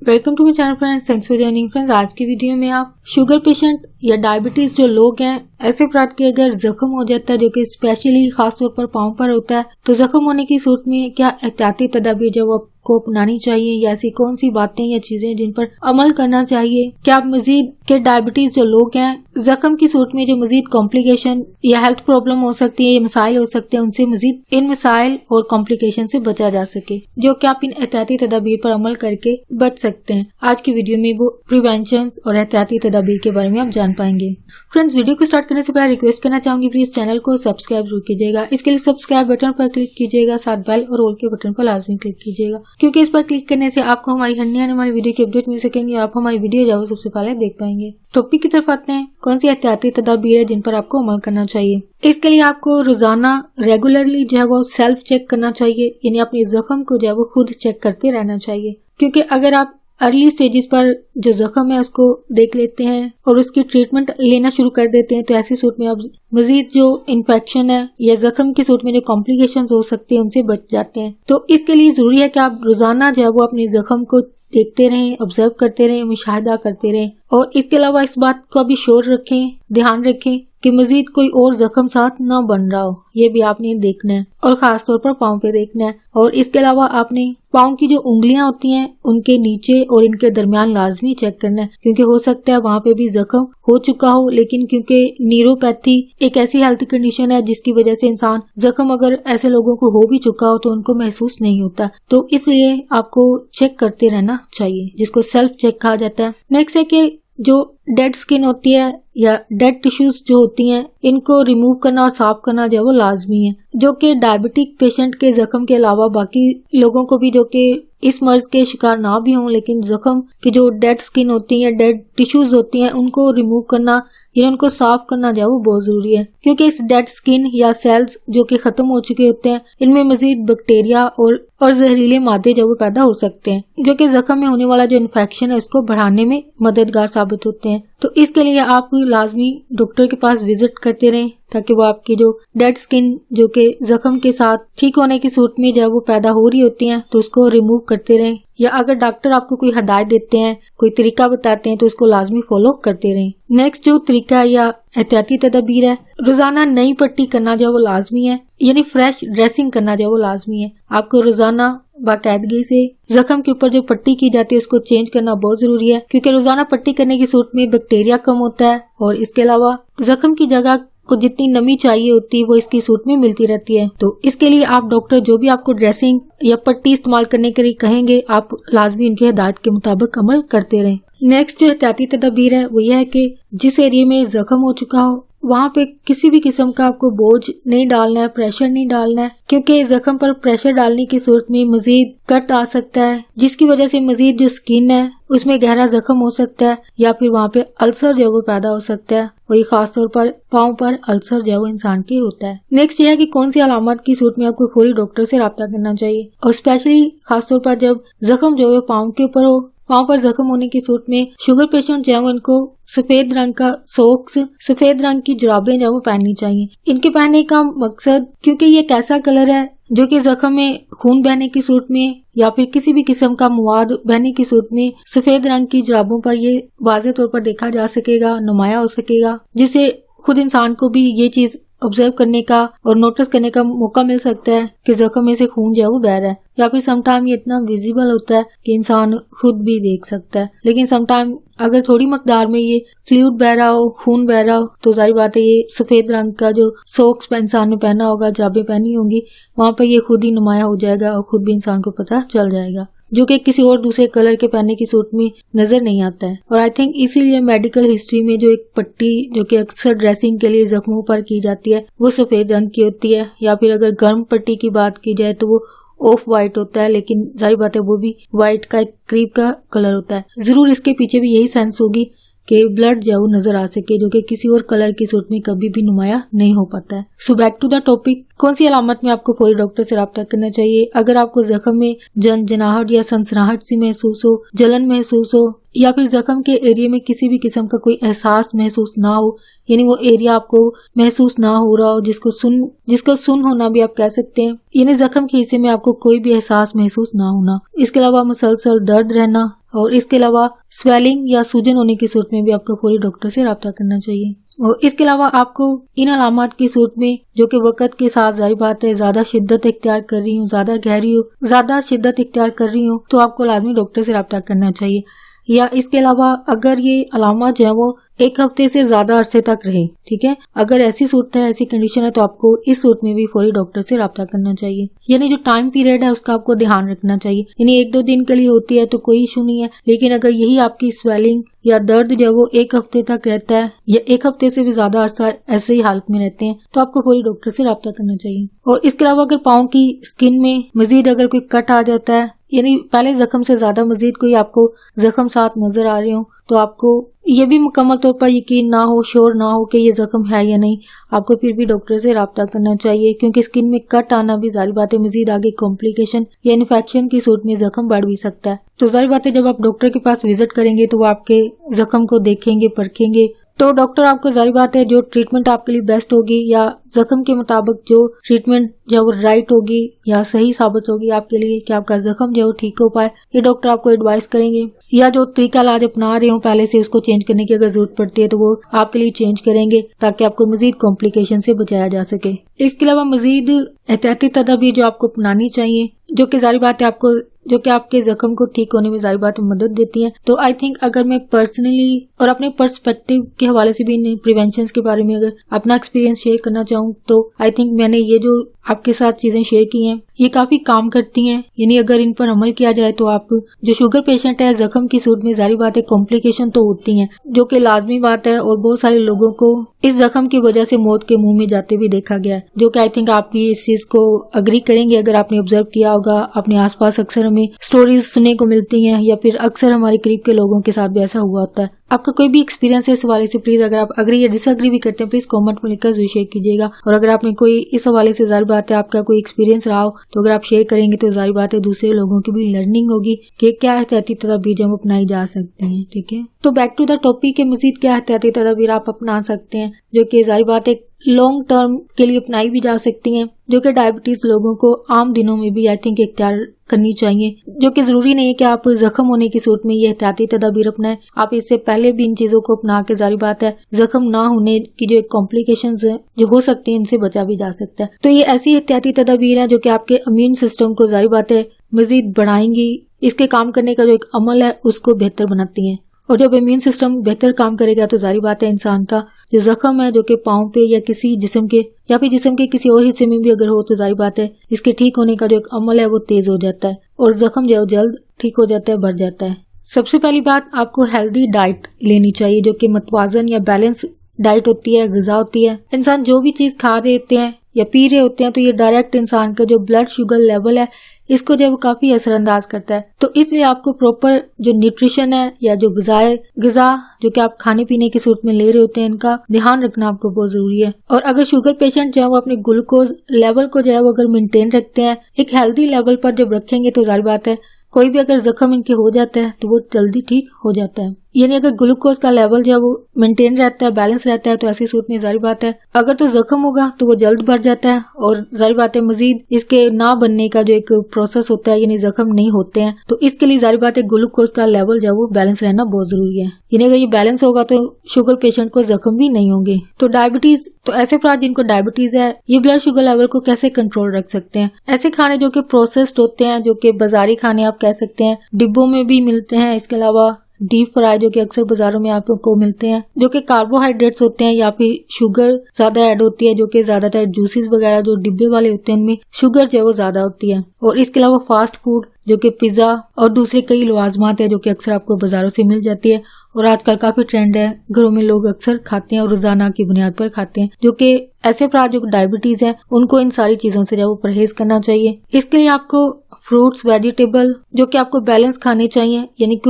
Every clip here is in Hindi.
Welcome to my channel friends, thanks for joining friends. आज की वीडियो में आप शुगर पेशेंट या डायबिटीज जो लोग हैं, ऐसे अफराद के अगर जख्म हो जाता है जो कि स्पेशली खासतौर पर पाँव पर होता है, तो जख्म होने की सूरत में क्या एहतियाती तदाबीर जो आपको अपनानी चाहिए या ऐसी कौन सी बातें या चीजें जिन पर अमल करना चाहिए। क्या आप मजीद के डायबिटीज जो लोग हैं, जख्म की सूरत में जो मजीद कॉम्प्लिकेशन या हेल्थ प्रॉब्लम हो सकती है या मसाइल हो सकते हैं, उनसे मजीद इन मसाइल और कॉम्प्लिकेशन से बचा जा सके, जो कि आप इन एहतियाती तदाबीर पर अमल करके बच सकते हैं। आज की वीडियो में वो प्रिवेंशन और एहतियाती तदाबीर के बारे में आप जान पाएंगे। फ्रेंड्स, वीडियो को स्टार्ट करने से पहले रिक्वेस्ट करना चाहूंगी, प्लीज चैनल को सब्सक्राइब जरूर कीजिएगा। इसके लिए सब्सक्राइब बटन पर क्लिक कीजिएगा, साथ बेल और ऑल के बटन पर लाजमी क्लिक कीजिएगा, क्योंकि इस पर क्लिक करने से आपको हमारी आने वाली वीडियो की अपडेट मिल सकेंगे। आप हमारी वीडियो जाओ सबसे पहले देख पाएंगे। टॉपिक की तरफ आते हैं, कौन सी एहतियाती तदाबीर है जिन पर आपको अमल करना चाहिए। इसके लिए आपको रोजाना रेगुलरली जो है वो सेल्फ चेक करना चाहिए, यानी अपने जख्म को जो है वो खुद चेक करते रहना चाहिए। क्योंकि अगर आप अर्ली स्टेजेस पर जो जख्म है उसको देख लेते हैं और उसकी ट्रीटमेंट लेना शुरू कर देते हैं, तो ऐसी सूरत में आप मजीद जो इन्फेक्शन है या जख्म की सूरत में जो कॉम्प्लिकेशंस हो सकती है उनसे बच जाते हैं। तो इसके लिए जरूरी है कि आप रोजाना जो है वो अपने जख्म को देखते रहें, ऑब्जर्व करते रहें, मुशाहिदा करते रहें, और इसके अलावा इस बात का भी शोर रखें, ध्यान रखें कि मजीद कोई और जख्म साथ ना बन रहा हो। ये भी आपने देखना है और खास तौर पर पाँव पे देखना है। और इसके अलावा आपने पाँव की जो उंगलियां होती हैं उनके नीचे और इनके दरमियान लाजमी चेक करना है, क्योंकि हो सकता है वहाँ पे भी जख्म हो चुका हो, लेकिन क्योंकि न्यूरोपैथी एक ऐसी हेल्थ कंडीशन है जिसकी वजह से इंसान जख्म अगर ऐसे लोगों को हो भी चुका हो तो उनको महसूस नहीं होता, तो इसलिए आपको चेक करते रहना चाहिए, जिसको सेल्फ चेक कहा जाता है। नेक्स्ट है कि जो डेड स्किन होती है या डेड टिश्यूज जो होती हैं, इनको रिमूव करना और साफ करना जो है वो लाजमी है, जो कि डायबिटिक पेशेंट के जख्म के अलावा बाकी लोगों को भी जो कि इस मर्ज के शिकार ना भी हों, लेकिन जख्म की जो डेड स्किन होती है, डेड टिश्यूज होती हैं, उनको रिमूव करना या उनको साफ करना जो है वो बहुत जरूरी है। क्योंकि इस डेड स्किन या सेल्स जो कि खत्म हो चुके होते हैं, इनमें मजीद बैक्टीरिया और जहरीले मादे जो वो पैदा हो सकते हैं, जो कि जख्म में होने वाला जो इन्फेक्शन है उसको बढ़ाने में मददगार साबित होते हैं। तो इसके लिए आप लाजमी डॉक्टर के पास विजिट करते रहें, ताकि वो आपकी जो डेड स्किन जो कि जख्म के साथ ठीक होने की सूरत में जब वो पैदा हो रही होती हैं तो उसको रिमूव करते रहें, या अगर डॉक्टर आपको कोई हदायत देते हैं, कोई तरीका बताते हैं, तो उसको लाजमी फॉलो करते रहें। नेक्स्ट जो तरीका या एहतियाती तदाबीर है, रोजाना नई पट्टी करना जो वो लाजमी है, यानी फ्रेश ड्रेसिंग करना जो वो लाजमी है। आपको रोजाना बाकायदगी से जख्म के ऊपर जो पट्टी की जाती है उसको चेंज करना बहुत जरूरी है, क्योंकि रोजाना पट्टी करने की सूरत में बैक्टीरिया कम होता है और इसके अलावा जख्म की जगह को जितनी नमी चाहिए होती है वो इसकी सूरत में मिलती रहती है। तो इसके लिए आप डॉक्टर जो भी आपको ड्रेसिंग या पट्टी इस्तेमाल करने के लिए कहेंगे, आप लाजमी उनकी हिदायत के मुताबिक अमल करते रहें। नेक्स्ट जो एहतियाती तदाबीर है वो यह है कि जिस एरिया में जख्म हो चुका हो वहाँ पे किसी भी किस्म का आपको बोझ नहीं डालना है, प्रेशर नहीं डालना है, क्योंकि जख्म पर प्रेशर डालने की सूरत में मजीद कट आ सकता है, जिसकी वजह से मजीद जो स्किन है उसमें गहरा जख्म हो सकता है, या फिर वहाँ पे अल्सर जो वो पैदा हो सकता है। वही खासतौर पर पाँव पर अल्सर जो वो इंसान के होता है। नेक्स्ट ये है कि कौन सी अलामत की सूरत में आपको फौरी डॉक्टर से राब्ता करना चाहिए, और स्पेशली खासतौर पर जब जख्म जो है पाँव के ऊपर हो, पाँव पर जख्म होने की सूरत में शुगर पेशेंट जो है इनको सफेद रंग का सॉक्स, सफेद रंग की जुराबें जो वो पहननी चाहिए। इनके पहनने का मकसद, क्योंकि ये एक ऐसा कलर है जो कि जख्म में खून बहने की सूरत में या फिर किसी भी किस्म का मवाद बहने की सूरत में सफेद रंग की जुराबों पर ये वाज़ेह तौर पर देखा जा सकेगा, नुमाया हो सकेगा, जिससे खुद इंसान को भी ये चीज ऑब्जर्व करने का और नोटिस करने का मौका मिल सकता है कि जख्म में से खून जो है वो बह रहा है, या फिर समटाइम ये इतना विजिबल होता है कि इंसान खुद भी देख सकता है। लेकिन समटाइम अगर थोड़ी मकदार में ये फ्लूइड बह रहा हो, खून बह रहा हो, तो जाहिर बात है ये सफेद रंग का जो सॉक्स इंसान ने पहना होगा, जाबे पहनी होंगी, वहाँ पर ये खुद ही नुमाया हो जाएगा और खुद भी इंसान को पता चल जाएगा, जो कि किसी और दूसरे कलर के पहनने की सूरत में नजर नहीं आता है। और आई थिंक इसीलिए मेडिकल हिस्ट्री में जो एक पट्टी जो कि अक्सर ड्रेसिंग के लिए जख्मों पर की जाती है वो सफेद रंग की होती है, या फिर अगर गर्म पट्टी की बात की जाए तो वो ऑफ वाइट होता है, लेकिन जाहिर बात है वो भी वाइट का एक करीब का कलर होता है। जरूर इसके पीछे भी यही सेंस होगी कि ब्लड जो वो नजर आ सके, जो कि किसी और कलर की सूरत में कभी भी नुमाया नहीं हो पाता है। So back to the topic, कौन सी अलामत में आपको फौरी डॉक्टर से राब्ता करना चाहिए। अगर आपको जख्म में जनजनाहट या सनसनाहट सी महसूस हो, जलन महसूस हो, या फिर जख्म के एरिया में किसी भी किस्म का कोई एहसास महसूस ना हो, यानी वो एरिया आपको महसूस ना हो रहा हो, जिसको सुन होना भी आप कह सकते हैं, यानी जख्म के हिस्से में आपको कोई भी एहसास महसूस ना होना। इसके अलावा मुसलसल दर्द रहना, और इसके अलावा स्वेलिंग या सूजन होने की सूरत में भी आपको फौरी डॉक्टर से राब्ता करना चाहिए। और इसके अलावा आपको इन अलामात की सूरत में जो कि वक्त के साथ जाहिर बात है ज्यादा शिद्दत इख्तियार कर रही हूँ, ज्यादा गहरी हो, ज्यादा शिद्दत इख्तियार कर रही हूँ, तो आपको लाजमी डॉक्टर से राब्ता करना चाहिए। या इसके अलावा अगर ये अलामत जो है वो 1 हफ्ते से ज्यादा अरसे तक रहे, ठीक है, अगर ऐसी सूरत है, ऐसी कंडीशन है, तो आपको इस सूरत में भी फौरी डॉक्टर से राब्ता करना चाहिए। यानी जो टाइम पीरियड है उसका आपको ध्यान रखना चाहिए। यानी 1-2 दिन के लिए होती है तो कोई इशू नहीं है, लेकिन अगर यही आपकी स्वेलिंग या दर्द जो है वो 1 हफ्ते तक रहता है या 1 हफ्ते से भी ज्यादा अरसा ऐसे ही हालत में रहते हैं, तो आपको फौरी डॉक्टर से राब्ता करना चाहिए। और इसके अलावा अगर पाँव की स्किन में मजीद अगर कोई कट आ जाता है, यानी पहले जख्म से ज्यादा मजीद कोई आपको जख्म साथ नजर आ रहे हो, तो आपको ये भी मुकम्मल तौर पर यकीन ना हो, श्योर ना हो कि ये जख्म है या नहीं, आपको फिर भी डॉक्टर से राब्ता करना चाहिए, क्योंकि स्किन में कट आना भी जाहिर बात है मजीद आगे कॉम्प्लिकेशन या इन्फेक्शन की सूरत में जख्म बढ़ भी सकता है। तो जाहिर बात है जब आप डॉक्टर के पास विजिट करेंगे तो वो आपके जख्म को देखेंगे, परखेंगे, तो डॉक्टर आपको जाहिर बात है जो ट्रीटमेंट आपके लिए बेस्ट होगी या जख्म के मुताबिक जो ट्रीटमेंट जो वो राइट होगी या सही साबित होगी आपके लिए कि आपका जख्म जो ठीक हो पाए, ये डॉक्टर आपको एडवाइस करेंगे। या जो तरीका इलाज अपना रहे हो पहले से उसको चेंज करने की अगर जरूरत पड़ती है तो वो आपके लिए चेंज करेंगे ताकि आपको मजीद कॉम्प्लिकेशन से बचाया जा सके। इसके अलावा मजीद एहतियाती तदाबीर जो आपको अपनानी चाहिए, जो कि जाहिर बात है आपको जो कि आपके जख्म को ठीक होने में जाहिर बात है मदद देती हैं। तो आई थिंक अगर मैं पर्सनली और अपने पर्सपेक्टिव के हवाले से भी इन प्रिवेंशन के बारे में अगर अपना एक्सपीरियंस शेयर करना चाहूँ तो आई थिंक मैंने ये जो आपके साथ चीजें शेयर की हैं ये काफी काम करती हैं। यानी अगर इन पर अमल किया जाए तो आप जो शुगर पेशेंट है जख्म की सूरत में जाहिर बात है कॉम्प्लिकेशन तो होती हैं, जो कि लाजमी बात है, और बहुत सारे लोगों को इस जख्म की वजह से मौत के मुंह में जाते भी देखा गया है, जो कि आई थिंक आप भी इस चीज को अग्री करेंगे अगर आपने ऑब्जर्व किया होगा। अपने आसपास अक्सर हमें स्टोरीज सुनने को मिलती हैं या फिर अक्सर हमारे करीब के लोगों के साथ भी ऐसा हुआ होता है। आपका कोई भी एक्सपीरियंस है इस हवाले से प्लीज अगर आप अग्री या डिसअग्री भी करते हैं प्लीज कमेंट में लिखकर जरूर शेयर कीजिएगा। और अगर आपने कोई इस हवाले से जाहिर बात है आपका कोई एक्सपीरियंस रहा हो तो अगर आप शेयर करेंगे तो जाहिर बात है दूसरे लोगों की भी लर्निंग होगी कि क्या एहतियाती तदाबीर हम अपनाई जा सकती हैं। ठीक है, तो बैक टू द टॉपिक के मजीद क्या एहतियाती तदाबीर आप अपना सकते हैं जो कि जाहिर बात है लॉन्ग टर्म के लिए अपनाई भी जा सकती हैं, जो कि डायबिटीज लोगों को आम दिनों में भी आई थिंक इख्तियार करनी चाहिए, जो कि जरूरी नहीं है कि आप जख्म होने की सूरत में ये एहतियाती तदाबीर अपनाएं। आप इससे पहले भी इन चीजों को अपना के जाहिर बात है जख्म ना होने की जो कॉम्प्लिकेशंस है जो हो सकती है इनसे बचा भी जा सकता है। तो ये ऐसी एहतियाती तदाबीर है जो कि आपके इम्यून सिस्टम को जाहिर बात है मजीद बढ़ाएंगी, इसके काम करने का जो एक अमल है उसको बेहतर बनाती हैं। और जब इम्यून सिस्टम बेहतर काम करेगा तो जाहिर बात है इंसान का जो जख्म है जो कि पाँव पे या किसी जिस्म के या फिर जिस्म के किसी और हिस्से में भी अगर हो तो जाहिर बात है इसके ठीक होने का जो एक अमल है वो तेज हो जाता है और जख्म जो जल्द ठीक हो जाता है, बढ़ जाता है। सबसे पहली बात आपको हेल्दी डाइट लेनी चाहिए जो कि मतवाजन या बैलेंस डाइट होती है, ग़िज़ा होती है। इंसान जो भी चीज खा रहे होते हैं या पी रहे होते हैं तो ये डायरेक्ट इंसान का जो ब्लड शुगर लेवल है इसको जो काफी असरअंदाज करता है। तो इसलिए आपको प्रॉपर जो न्यूट्रिशन है या जो ग़िज़ा जो कि आप खाने पीने की सूरत में ले रहे होते हैं इनका ध्यान रखना आपको बहुत जरूरी है। और अगर शुगर पेशेंट जो है वो अपने ग्लूकोज लेवल को जो है वो अगर मेंटेन रखते हैं एक हेल्दी लेवल पर जब रखेंगे तो जाहिर बात है कोई भी अगर जख्म इनके हो जाता है तो वो जल्दी ठीक हो जाता है। यानी अगर ग्लूकोज का लेवल जो है वो मेंटेन रहता है, बैलेंस रहता है, तो ऐसी सूरत में जाहिर बात है अगर तो जख्म होगा तो वो जल्द बढ़ जाता है और जाहिर बात है मजीद इसके ना बनने का जो एक प्रोसेस होता है यानी जख्म नहीं होते हैं, तो इसके लिए जाहिर बात है ग्लूकोज का लेवल जो है वो बैलेंस रहना बहुत जरूरी है। यानी अगर ये बैलेंस होगा तो शुगर पेशेंट को जख्म भी नहीं होंगे। तो डायबिटीज, तो ऐसे अफराद जिनको डायबिटीज है ये ब्लड शुगर लेवल को कैसे कंट्रोल रख सकते हैं? ऐसे खाने जो कि प्रोसेस्ड होते हैं, जो कि बाजारी खाने आप कह सकते हैं, डिब्बों में भी मिलते हैं, इसके अलावा डीप फ्राई जो कि अक्सर बाजारों में आपको मिलते हैं, जो कि कार्बोहाइड्रेट्स होते हैं या फिर शुगर ज्यादा ऐड होती है, जो कि ज्यादातर जूसेस वगैरह जो डिब्बे वाले होते हैं उनमें शुगर जो है वो ज्यादा होती है। और इसके अलावा फास्ट फूड जो कि पिज्जा और दूसरे कई लवाजमात है जो कि अक्सर आपको बाजारों से मिल जाती है और आजकल काफी ट्रेंड है, घरों में लोग अक्सर खाते हैं और रोजाना की बुनियाद पर खाते हैं, जो कि ऐसे अफराद जो डायबिटीज है उनको इन सारी चीजों से जो वो परहेज करना चाहिए। इसके लिए आपको फ्रूट्स, वेजिटेबल जो कि आपको बैलेंस खाने चाहिए, यानी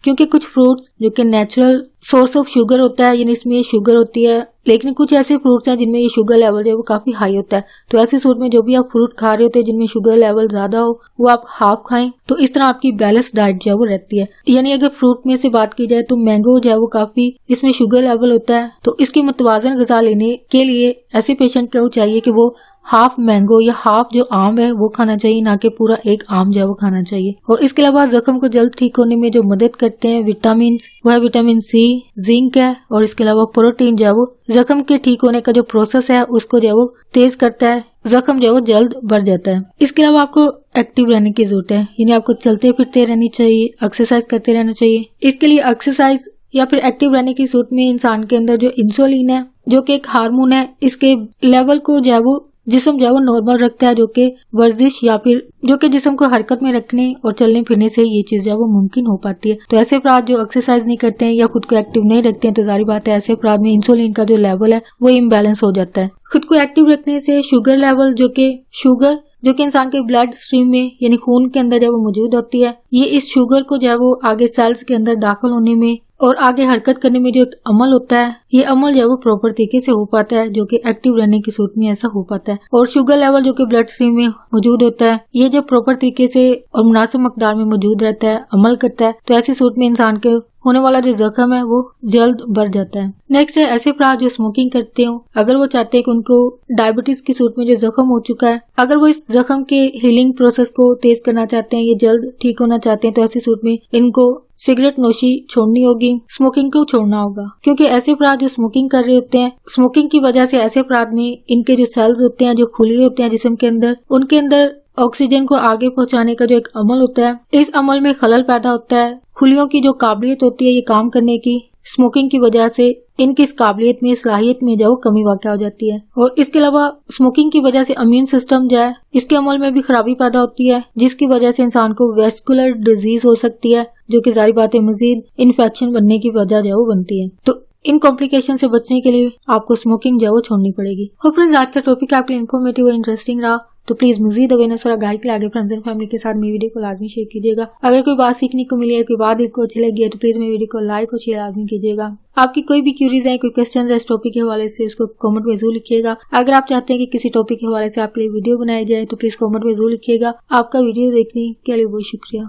क्योंकि कुछ फ्रूट्स जो कि नेचुरल सोर्स ऑफ शुगर होता है यानी इसमें शुगर होती है, लेकिन कुछ ऐसे फ्रूट्स हैं जिनमें ये शुगर लेवल जो है वो काफी हाई होता है। तो ऐसी सूरत में जो भी आप फ्रूट खा रहे होते हैं जिनमें शुगर लेवल ज्यादा हो वो आप हाफ खाएं, तो इस तरह आपकी बैलेंस डाइट जो है वो रहती है। यानी अगर फ्रूट में से बात की जाए तो मैंगो जो है वो काफी इसमें शुगर लेवल होता है, तो इसकी मुतवाजन ग़िज़ा लेने के लिए ऐसे पेशेंट को चाहिए कि वो हाफ मैंगो या हाफ जो आम है वो खाना चाहिए, ना कि पूरा एक आम जो है वो खाना चाहिए। और इसके अलावा जख्म को जल्द ठीक होने में जो मदद करते हैं विटामिन, वो है विटामिन सी, जिंक है, और इसके अलावा प्रोटीन जो है वो जख्म के ठीक होने का जो प्रोसेस है उसको जो है वो तेज करता है, जख्म जो है वो जल्द बढ़ जाता है। इसके अलावा आपको एक्टिव रहने की जरूरत है, यानी आपको चलते फिरते रहनी चाहिए, एक्सरसाइज करते रहना चाहिए। इसके लिए एक्सरसाइज या फिर एक्टिव रहने की सूरत में इंसान के अंदर जो इंसुलिन है, जो कि एक हार्मोन है, इसके लेवल को जो है वो जिस्म जो है वो नॉर्मल रखता है, जो कि वर्जिश या फिर जो कि जिस्म को हरकत में रखने और चलने फिरने से ये चीज जो है वो मुमकिन हो पाती है। तो ऐसे अफराद जो एक्सरसाइज नहीं करते हैं या खुद को एक्टिव नहीं रखते हैं, तो जारी बात है ऐसे अफराद में इंसुलिन का जो लेवल है वो इम्बैलेंस हो जाता है। खुद को एक्टिव रखने से शुगर लेवल, जो कि इंसान के ब्लड स्ट्रीम में यानी खून के अंदर जब वो मौजूद होती है, ये इस शुगर को जो है वो आगे सेल्स के अंदर दाखिल होने में और आगे हरकत करने में जो एक अमल होता है, ये अमल जो है वो प्रॉपर तरीके से हो पाता है, जो कि एक्टिव रहने की सूरत में ऐसा हो पाता है। और शुगर लेवल जो कि ब्लड स्ट्रीम में मौजूद होता है, ये जब प्रॉपर तरीके से और मुनासिब मकदार में मौजूद रहता है, अमल करता है, तो ऐसी सूरत में इंसान के होने वाला जो जख्म है वो जल्द बढ़ जाता है। नेक्स्ट है ऐसे अफराद जो स्मोकिंग करते हो, अगर वो चाहते हैं कि उनको डायबिटीज की सूरत में जो जख्म हो चुका है, अगर वो इस जख्म के हीलिंग प्रोसेस को तेज करना चाहते हैं, ये जल्द ठीक होना चाहते हैं, तो ऐसी सूरत में इनको सिगरेट नोशी छोड़नी होगी, स्मोकिंग को छोड़ना होगा। क्योंकि ऐसे अफराद जो स्मोकिंग कर रहे होते हैं, स्मोकिंग की वजह से ऐसे अफराद में इनके जो सेल्स होते हैं, जो खुले होते हैं जिस्म के अंदर, उनके अंदर ऑक्सीजन को आगे पहुंचाने का जो एक अमल होता है, इस अमल में खलल पैदा होता है। खुलियों की जो काबिलियत होती है ये काम करने की, स्मोकिंग की वजह से इनकी इस काबिलियत में, सलाहियत में जो कमी वाक़या हो जाती है। और इसके अलावा स्मोकिंग की वजह से इम्यून सिस्टम जो है इसके अमल में भी खराबी पैदा होती है, जिसकी वजह से इंसान को वेस्कुलर डिजीज हो सकती है, जो कि जारी बात है मजीद इन्फेक्शन बनने की वजह जो है वो बनती है। तो इन कॉम्प्लिकेशन से बचने के लिए आपको स्मोकिंग जो है वो छोड़नी पड़ेगी। और फ्रेंड्स, आज का टॉपिक आपके लिए इन्फॉर्मेटिव और इंटरेस्टिंग रहा, तो प्लीज मजीद अवेयरनेस और आगाही के लिए आगे फ्रेंड्स एंड फैमिली के साथ मेरी वीडियो को लाजमी शेयर कीजिएगा। अगर कोई बात सीखने को मिली है, कोई बात को अच्छी लगी है, तो प्लीज मेरी वीडियो को लाइक और शेयर लाजमी कीजिएगा। आपकी कोई भी क्यूरीज है, कोई क्वेश्चन है इस टॉपिक के हवाले से, उसको कमेंट में जरूर लिखिएगा। अगर आप चाहते हैं कि किसी टॉपिक के हवाले से आपके लिए वीडियो बनाई जाए, तो प्लीज कमेंट में जरूर लिखिएगा। आपका वीडियो देखने के लिए बहुत शुक्रिया।